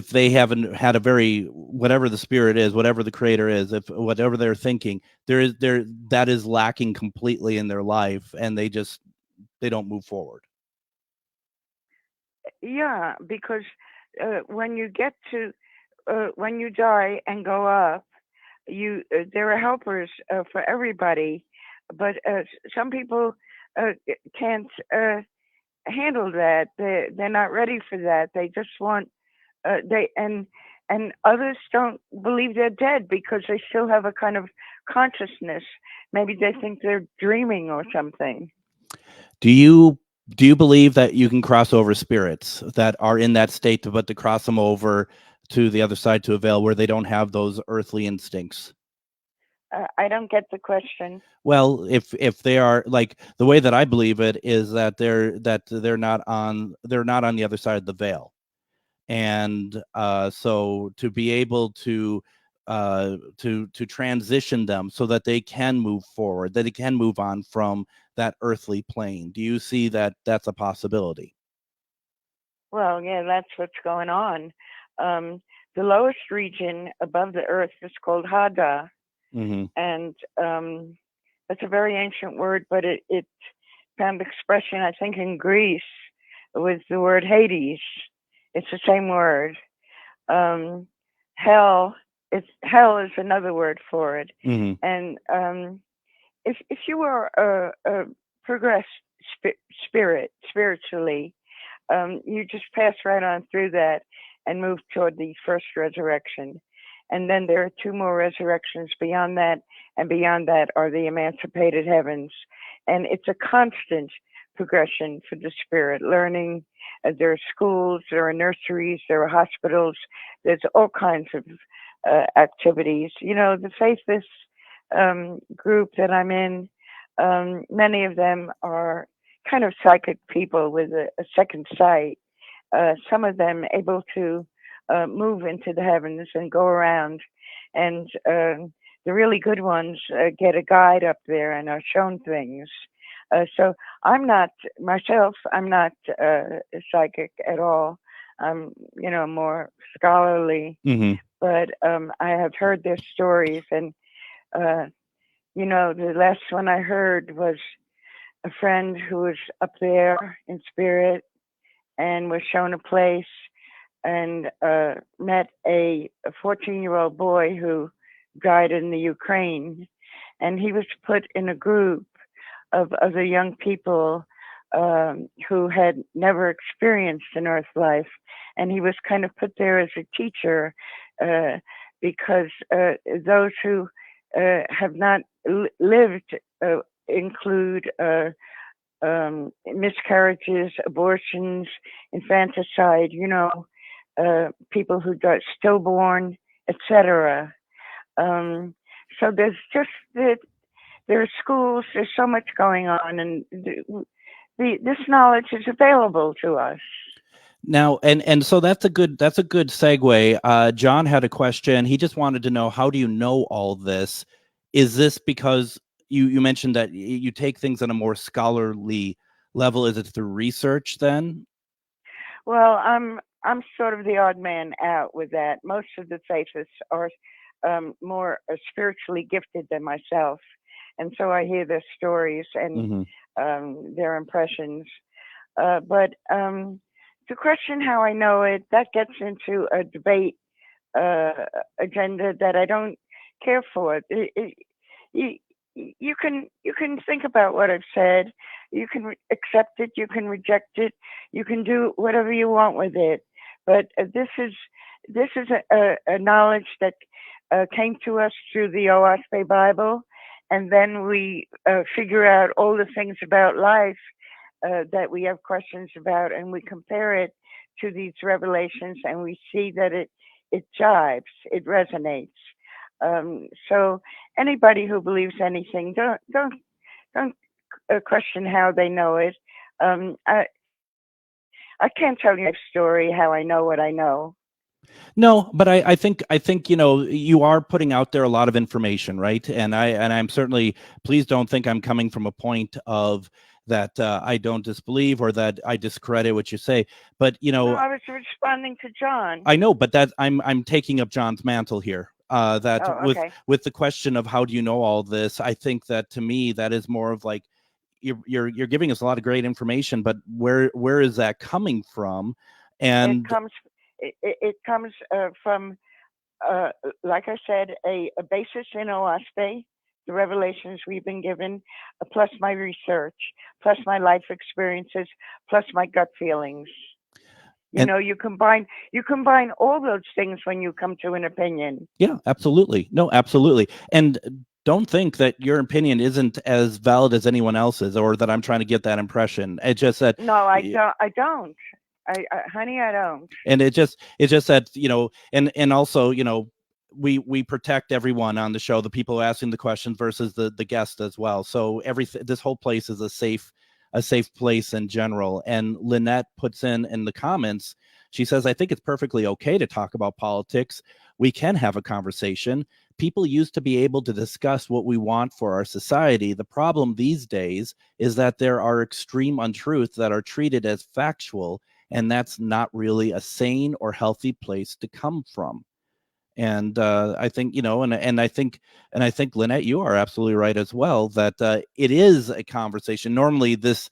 [SPEAKER 1] they haven't had a very, whatever the spirit is, whatever the creator is, if whatever they're thinking, that is lacking completely in their life, and they don't move forward.
[SPEAKER 5] Yeah, because when you get to when you die and go up, there are helpers for everybody, but some people can't handle that. They're not ready for that. They just want and others don't believe they're dead because they still have a kind of consciousness. Maybe they think they're dreaming or something.
[SPEAKER 1] Do you believe that you can cross over spirits that are in that state, but to cross them over to the other side, to a veil where they don't have those earthly instincts?
[SPEAKER 5] I don't get the question.
[SPEAKER 1] Well, if they are, like, the way that I believe it is that they're not on the other side of the veil, and so to be able to transition them so that they can move forward, that they can move on from that earthly plane. Do you see that that's a possibility?
[SPEAKER 5] Well, yeah, that's what's going on. The lowest region above the earth is called Hada.
[SPEAKER 1] Mm-hmm.
[SPEAKER 5] And that's a very ancient word, but it found expression, I think, in Greece with the word Hades. It's the same word. Hell is another word for it.
[SPEAKER 1] Mm-hmm.
[SPEAKER 5] And if you were a progressed spirit spiritually, you just pass right on through that and move toward the first resurrection. And then there are 2 more resurrections beyond that, and beyond that are the emancipated heavens. And it's a constant progression for the spirit, learning. There are schools, there are nurseries, there are hospitals, there's all kinds of activities. You know, the faithless group that I'm in, many of them are kind of psychic people with a second sight. Some of them able to move into the heavens and go around, and the really good ones get a guide up there and are shown things. So I'm not psychic at all. I'm more scholarly,
[SPEAKER 1] Mm-hmm.
[SPEAKER 5] but I have heard their stories, and the last one I heard was a friend who was up there in spirit and was shown a place, and met a 14-year-old boy who died in the Ukraine. And he was put in a group of other young people who had never experienced an earth life. And he was kind of put there as a teacher because those who have not lived include miscarriages, abortions, infanticide, people who got stillborn, etc. So there's just there are schools. There's so much going on, and this knowledge is available to us.
[SPEAKER 1] Now, and so that's a good segue. John had a question. He just wanted to know, how do you know all this? Is this because you mentioned that you take things on a more scholarly level? Is it through research then?
[SPEAKER 5] Well, I'm sort of the odd man out with that. Most of the faithists are more spiritually gifted than myself, and so I hear their stories and their impressions. But to question how I know it, that gets into a debate agenda that I don't care for. You can think about what I've said. You can accept it. You can reject it. You can do whatever you want with it. But this is a knowledge that came to us through the OASPE Bible, and then we figure out all the things about life that we have questions about, and we compare it to these revelations, and we see that it jives, it resonates. So anybody who believes anything, don't question how they know it. I can't tell you a story how I know what I know.
[SPEAKER 1] No, but I think you are putting out there a lot of information, right? And I'm certainly, please don't think I'm coming from a point of that I don't disbelieve or that I discredit what you say. But
[SPEAKER 5] No, I was responding to John.
[SPEAKER 1] I know, but that I'm taking up John's mantle here. With the question of how do you know all this, I think that to me that is more of like you're giving us a lot of great information, but where is that coming from? And
[SPEAKER 5] it comes from like I said, a basis in OASPE, the revelations we've been given, plus my research, plus my life experiences, plus my gut feelings. You combine all those things when you come to an opinion.
[SPEAKER 1] Yeah, absolutely. No, absolutely. And don't think that your opinion isn't as valid as anyone else's, or that I'm trying to get that impression. It's just that,
[SPEAKER 5] No, I don't. Honey, I don't.
[SPEAKER 1] and it's just that, and also, we protect everyone on the show, the people asking the questions versus the guest as well. So this whole place is a safe place in general. And Lynette puts in the comments, she says, I think it's perfectly okay to talk about politics. We can have a conversation. People used to be able to discuss what we want for our society. The problem these days is that there are extreme untruths that are treated as factual, and that's not really a sane or healthy place to come from. And I think, and I think Lynette, you are absolutely right as well, that it is a conversation. Normally this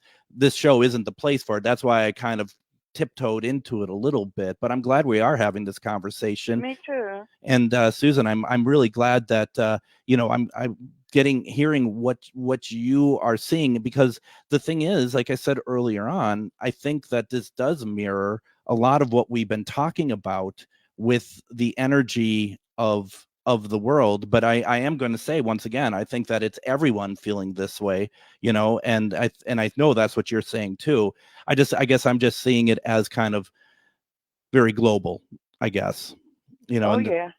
[SPEAKER 1] show isn't the place for it. That's why I kind of tiptoed into it a little bit, but I'm glad we are having this conversation.
[SPEAKER 5] Me too.
[SPEAKER 1] And Susan, I'm really glad that I'm hearing what you are seeing, because the thing is, like I said earlier on, I think that this does mirror a lot of what we've been talking about with the energy of the world. But I am going to say once again, I think that it's everyone feeling this way, and I know that's what you're saying too. I guess I'm just seeing it as kind of very global, I guess,
[SPEAKER 5] yeah.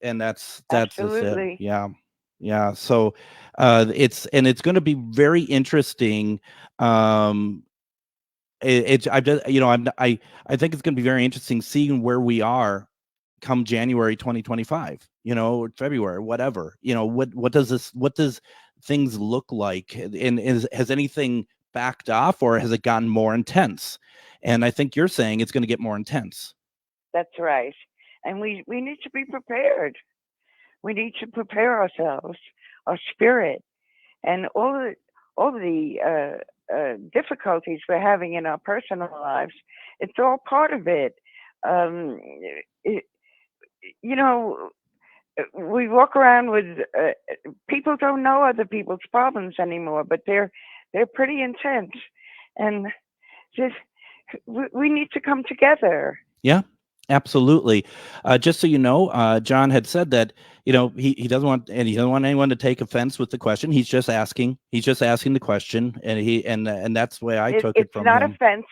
[SPEAKER 1] And that's
[SPEAKER 5] Absolutely.
[SPEAKER 1] it. Yeah. So it's going to be very interesting. I think it's going to be very interesting seeing where we are come January 2025, or February, whatever. What does things look like, and has anything backed off, or has it gotten more intense? And I think you're saying it's going to get more intense.
[SPEAKER 5] That's right. And we need to be prepared. We need to prepare ourselves, our spirit, and all the difficulties we're having in our personal lives. It's all part of it. We walk around with people don't know other people's problems anymore, but they're pretty intense, and just we need to come together.
[SPEAKER 1] Yeah. Absolutely. Just so you know, John had said that, he doesn't want anyone to take offense with the question. He's just asking the question, and that's the way I took it from him.
[SPEAKER 5] It's not offense.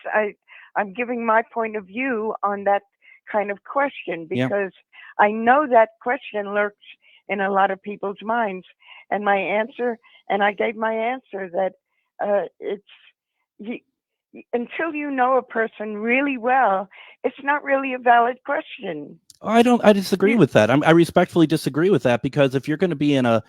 [SPEAKER 5] I'm giving my point of view on that kind of question, because I know that question lurks in a lot of people's minds, and I gave my answer that until you know a person really well, it's not really a valid question.
[SPEAKER 1] I disagree with that. I respectfully disagree with that, because if you're going to be in a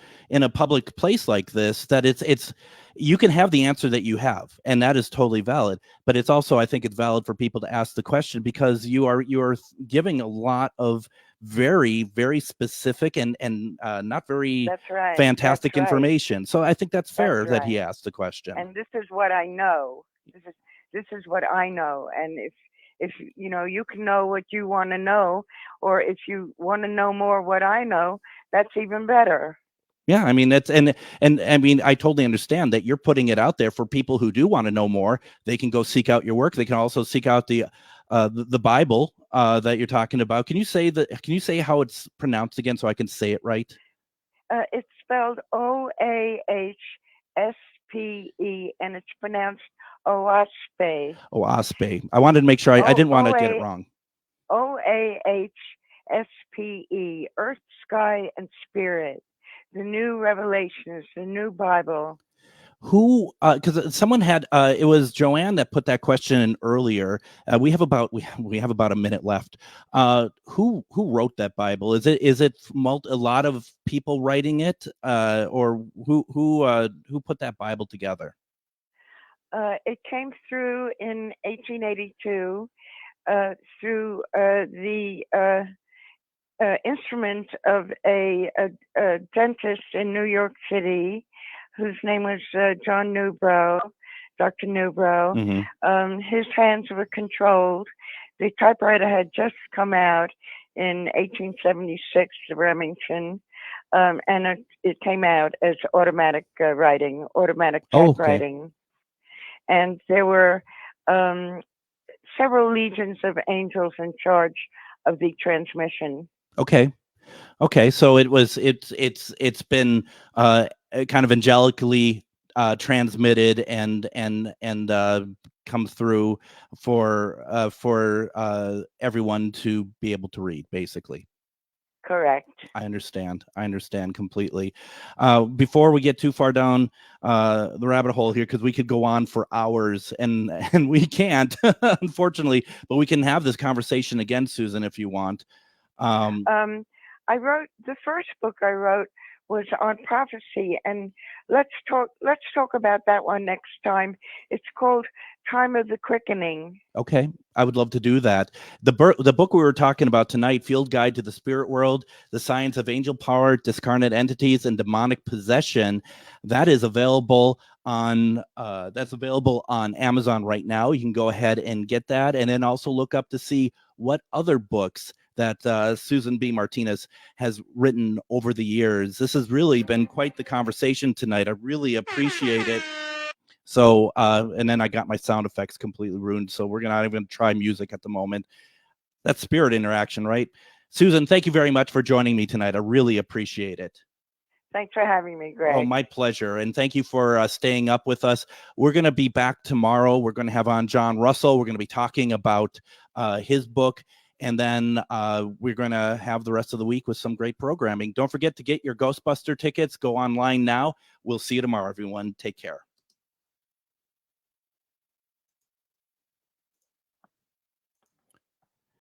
[SPEAKER 1] public place like this, that it's you can have the answer that you have, and that is totally valid. But it's also, I think it's valid for people to ask the question, because you are giving a lot of very, very specific and not very fantastic information. So I think that's fair that he asked the question.
[SPEAKER 5] And this is what I know. This is what I know. And if you can know what you want to know, or if you want to know more what I know, that's even better.
[SPEAKER 1] Yeah, I mean, that's and I mean, I totally understand that you're putting it out there for people who do want to know more. They can go seek out your work. They can also seek out the Bible that you're talking about. Can you say how it's pronounced again, so I can say it right?
[SPEAKER 5] It's spelled OAHSPE, and it's pronounced Oaspe.
[SPEAKER 1] Oaspe. I wanted to make sure I didn't want to get it wrong.
[SPEAKER 5] OAHSPE, Earth, Sky, and Spirit. The New Revelations, the New Bible.
[SPEAKER 1] Who? Because someone had. It was Joanne that put that question in earlier. We have about a minute left. Who wrote that Bible? Is it a lot of people writing it, or who put that Bible together?
[SPEAKER 5] It came through in 1882 through the instrument of a dentist in New York City, whose name was John Newbrow, Dr. Newbrow.
[SPEAKER 1] Mm-hmm.
[SPEAKER 5] His hands were controlled. The typewriter had just come out in 1876, the Remington, and it came out as automatic writing, automatic typewriting.
[SPEAKER 1] Oh, okay.
[SPEAKER 5] And there were several legions of angels in charge of the transmission.
[SPEAKER 1] Okay. Okay, so it's been kind of angelically transmitted and come through for everyone to be able to read, basically.
[SPEAKER 5] Correct.
[SPEAKER 1] I understand completely. Before we get too far down the rabbit hole here, because we could go on for hours, and we can't, unfortunately, but we can have this conversation again, Susan, if you want.
[SPEAKER 5] I wrote the first book I wrote was on prophecy, and let's talk about that one next time. It's called Time of the Quickening.
[SPEAKER 1] Okay, I would love to do that. The book we were talking about tonight, Field Guide to the Spirit World, The Science of Angel Power, Discarnate Entities, and Demonic Possession, that is available on Amazon right now. You can go ahead and get that, and then also look up to see what other books that Susan B. Martinez has written over the years. This has really been quite the conversation tonight. I really appreciate it. So, and then I got my sound effects completely ruined. So we're not even going to try music at the moment. That's spirit interaction, right? Susan, thank you very much for joining me tonight. I really appreciate it.
[SPEAKER 5] Thanks for having me, Greg.
[SPEAKER 1] Oh, my pleasure. And thank you for staying up with us. We're going to be back tomorrow. We're going to have on John Russell. We're going to be talking about his book. And then we're going to have the rest of the week with some great programming. Don't forget to get your Ghostbuster tickets. Go online now. We'll see you tomorrow, everyone. Take care.